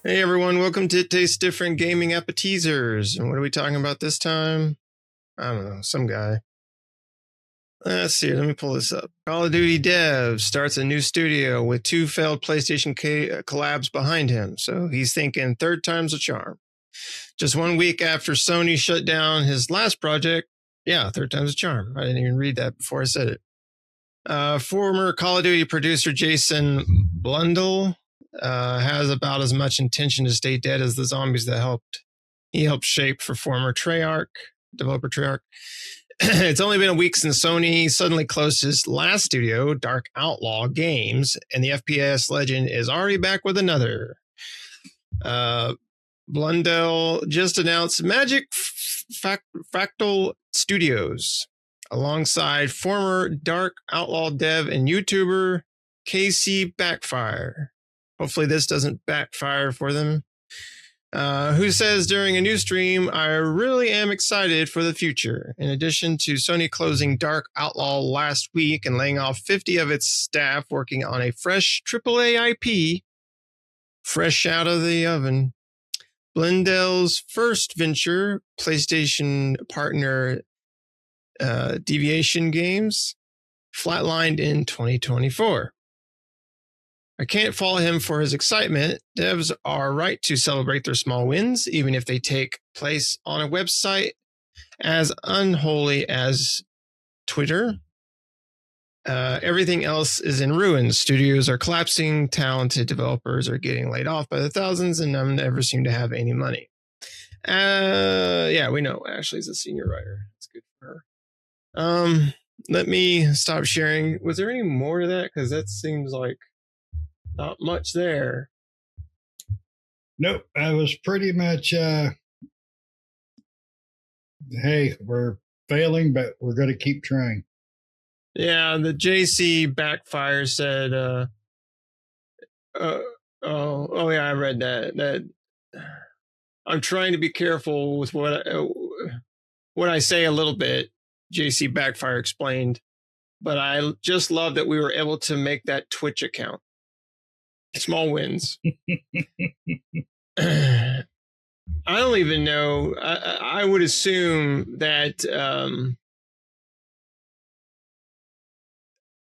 Hey everyone, welcome to Taste Different Gaming Appetizers. And what are we talking about this time? I don't know, some guy. Let's see, let me pull this up. Call of Duty Dev starts a new studio with 2 failed PlayStation collabs behind him. So he's thinking third time's a charm. Just 1 week after Sony shut down his last project. Yeah, third time's a charm. I didn't even read that before I said it. Former Call of Duty producer Jason Blundell has about as much intention to stay dead as the zombies that he helped shape for former developer Treyarch. It's only been a week since Sony suddenly closed his last studio, Dark Outlaw Games, and the FPS legend is already back with another. Blundell just announced Magic Fractal Studios alongside former Dark Outlaw dev and YouTuber Casey Backfire. Hopefully this doesn't backfire for them. Who says during a new stream, I really am excited for the future. In addition to Sony closing Dark Outlaw last week and laying off 50 of its staff working on a fresh AAA IP, fresh out of the oven, Blundell's first venture, PlayStation partner Deviation Games, flatlined in 2024. I can't fault him for his excitement. Devs are right to celebrate their small wins, even if they take place on a website as unholy as Twitter. Everything else is in ruins. Studios are collapsing. Talented developers are getting laid off by the thousands, and none ever seem to have any money. Yeah, we know Ashley's a senior writer. It's good for her. Let me stop sharing. Was there any more to that? Because that seems like not much there. Nope. I was pretty much, hey, we're failing, but we're going to keep trying. Yeah, the JC Backfire said, yeah, I read that I'm trying to be careful with what I say a little bit, JC Backfire explained, but I just love that we were able to make that Twitch account. Small wins. I don't even know. I would assume that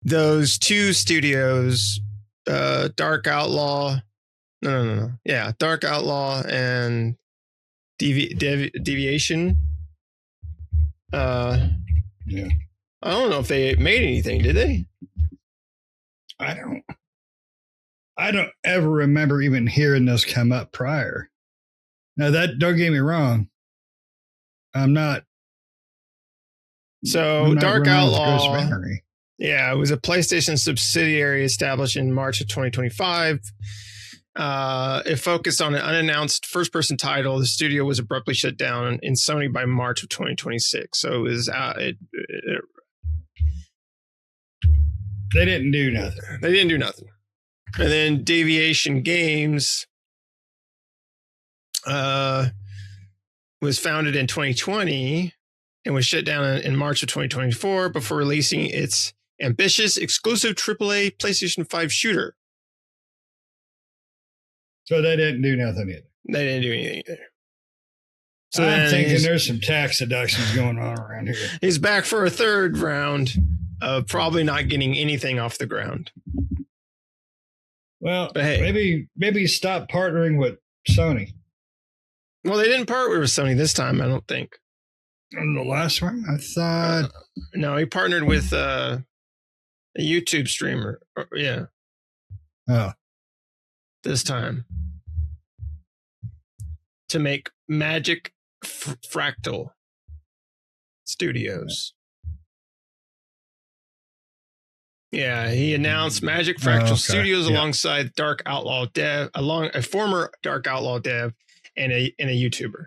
those 2 studios, Dark Outlaw, no. Yeah, Dark Outlaw and Deviation. Yeah. I don't know if they made anything, did they? I don't ever remember even hearing this come up prior. Now that, don't get me wrong. Dark Outlaw. Yeah, it was a PlayStation subsidiary established in March of 2025. It focused on an unannounced first-person title. The studio was abruptly shut down in Sony by March of 2026. So it was they didn't do nothing. And then Deviation Games was founded in 2020 and was shut down in March of 2024 before releasing its ambitious exclusive AAA PlayStation 5 shooter. So they didn't do nothing either. They didn't do anything either. So I'm thinking there's some tax deductions going on around here. He's back for a third round of probably not getting anything off the ground. Well, hey, maybe stop partnering with Sony. Well, they didn't partner with Sony this time, I don't think. On the last one, I thought. No, he partnered with a YouTube streamer. Yeah. Oh. This time. To make Magic Fractal Studios. Yeah, he announced Magic Fractal Studios alongside a former Dark Outlaw dev and a YouTuber.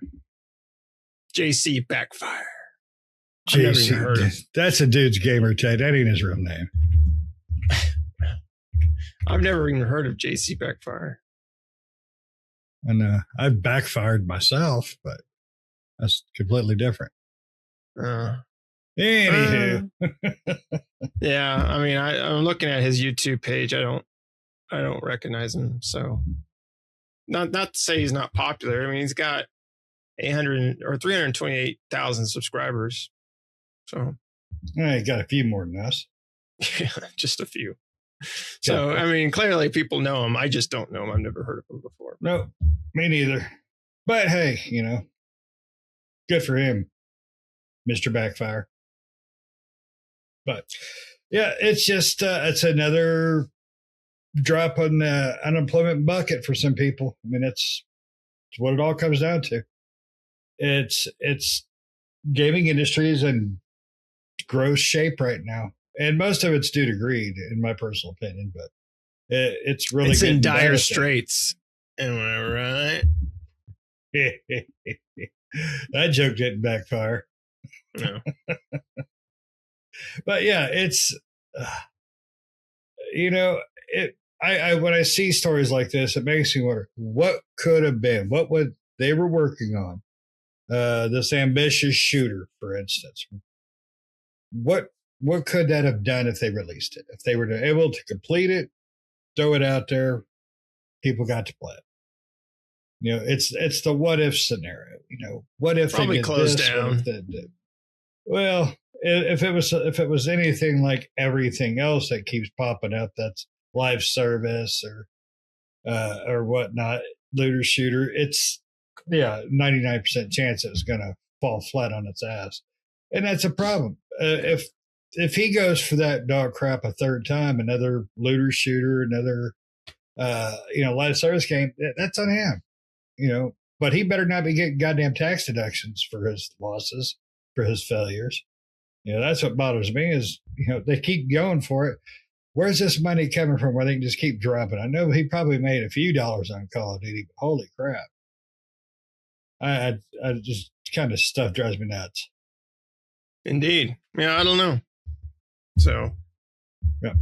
JC Backfire. JC, that's a dude's gamer tag. That ain't his real name. I've never even heard of JC Backfire. And I've backfired myself, but that's completely different. Anywho. Yeah, I mean, I'm looking at his YouTube page. I don't recognize him. So not to say he's not popular. I mean, he's got 800 or 328,000 subscribers. So He got a few more than us. yeah, just a few. So, I mean, clearly people know him. I just don't know him. I've never heard of him before. No, me neither. But hey, good for him, Mr. Backfire. But yeah, it's just, it's another drop on the unemployment bucket for some people. I mean, it's what it all comes down to. It's gaming industry is in gross shape right now. And most of it's due to greed, in my personal opinion, but it's really in dire straits. Am I right? That joke didn't backfire. No. But yeah, it's I when I see stories like this, it makes me wonder what could have been, what would they were working on. This ambitious shooter, for instance. What could that have done if they released it? If they were able to complete it, throw it out there, people got to play it. It's the what if scenario. What if probably they did closed this, down? What if they did? Well, if it was anything like everything else that keeps popping up, that's live service or whatnot, looter shooter, it's 99% chance it's going to fall flat on its ass, and that's a problem. If he goes for that dog crap a third time, another looter shooter, another live service game, that's on him. But he better not be getting goddamn tax deductions for his losses, for his failures. That's what bothers me is, they keep going for it. Where's this money coming from where they can just keep dropping? I know he probably made a few dollars on Call of Duty, but holy crap. I just kind of stuff drives me nuts. Indeed. Yeah, I don't know. So, yeah.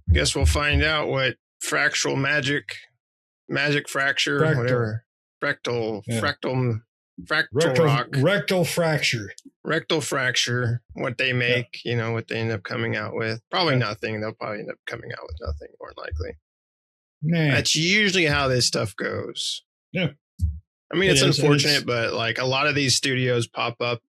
I guess we'll find out what fractal magic fracture, whatever. Fractal rock. Rectal fracture, what they make, what they end up coming out with. Probably nothing. They'll probably end up coming out with nothing, more likely. That's usually how this stuff goes. Yeah. I mean, it's unfortunate, but like a lot of these studios pop up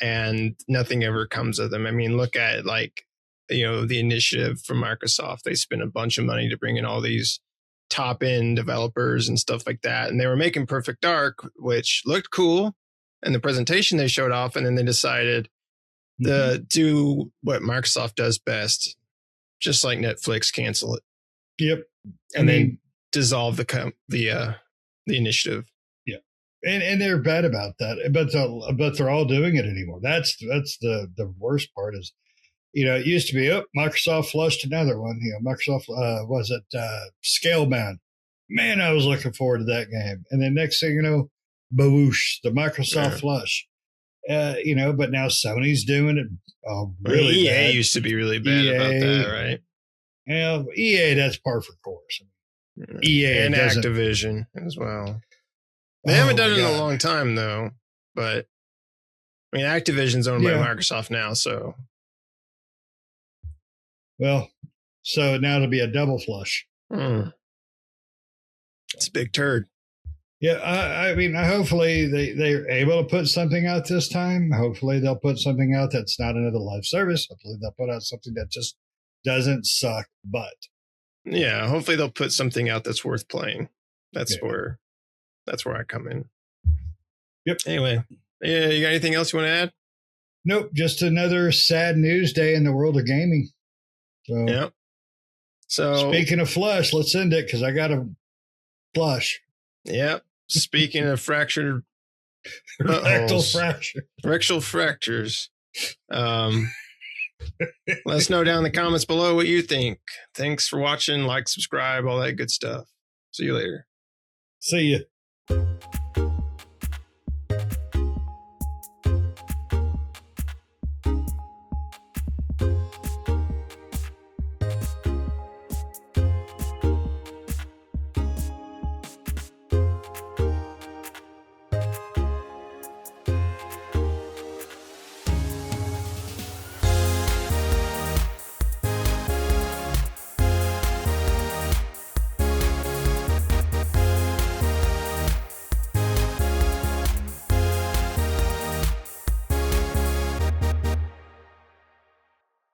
and nothing ever comes of them. I mean, look at the initiative from Microsoft. They spent a bunch of money to bring in all these top end developers and stuff like that. And they were making Perfect Dark, which looked cool. And the presentation they showed off, and then they decided to do what Microsoft does best, just like Netflix, cancel it. Yep. And then dissolve the initiative. Yeah. And they're bad about that, but they're all doing it anymore. That's the worst part is, it used to be, Microsoft flushed another one. Microsoft, was it Scalebound? Man, I was looking forward to that game. And then next thing you know, bawoosh, the Microsoft flush. But now Sony's doing it really EA bad. used to be really bad about that, right? Yeah, EA, that's par for course. EA and Activision as well. They haven't done it in a long time, though. But, I mean, Activision's owned by Microsoft now, so... Well, so now it'll be a double flush. It's a big turd. Yeah, I mean, hopefully they're able to put something out this time. Hopefully they'll put something out that's not another live service. Hopefully they'll put out something that just doesn't suck butt. Yeah, hopefully they'll put something out that's worth playing. That's where I come in. Yep. Anyway, you got anything else you want to add? Nope, just another sad news day in the world of gaming. So, yep. So speaking of flush, let's end it because I got a flush. Yep. Speaking of fractured rectal fractures. Let us know down in the comments below what you think. Thanks for watching. Like, subscribe, all that good stuff. See you later. See ya.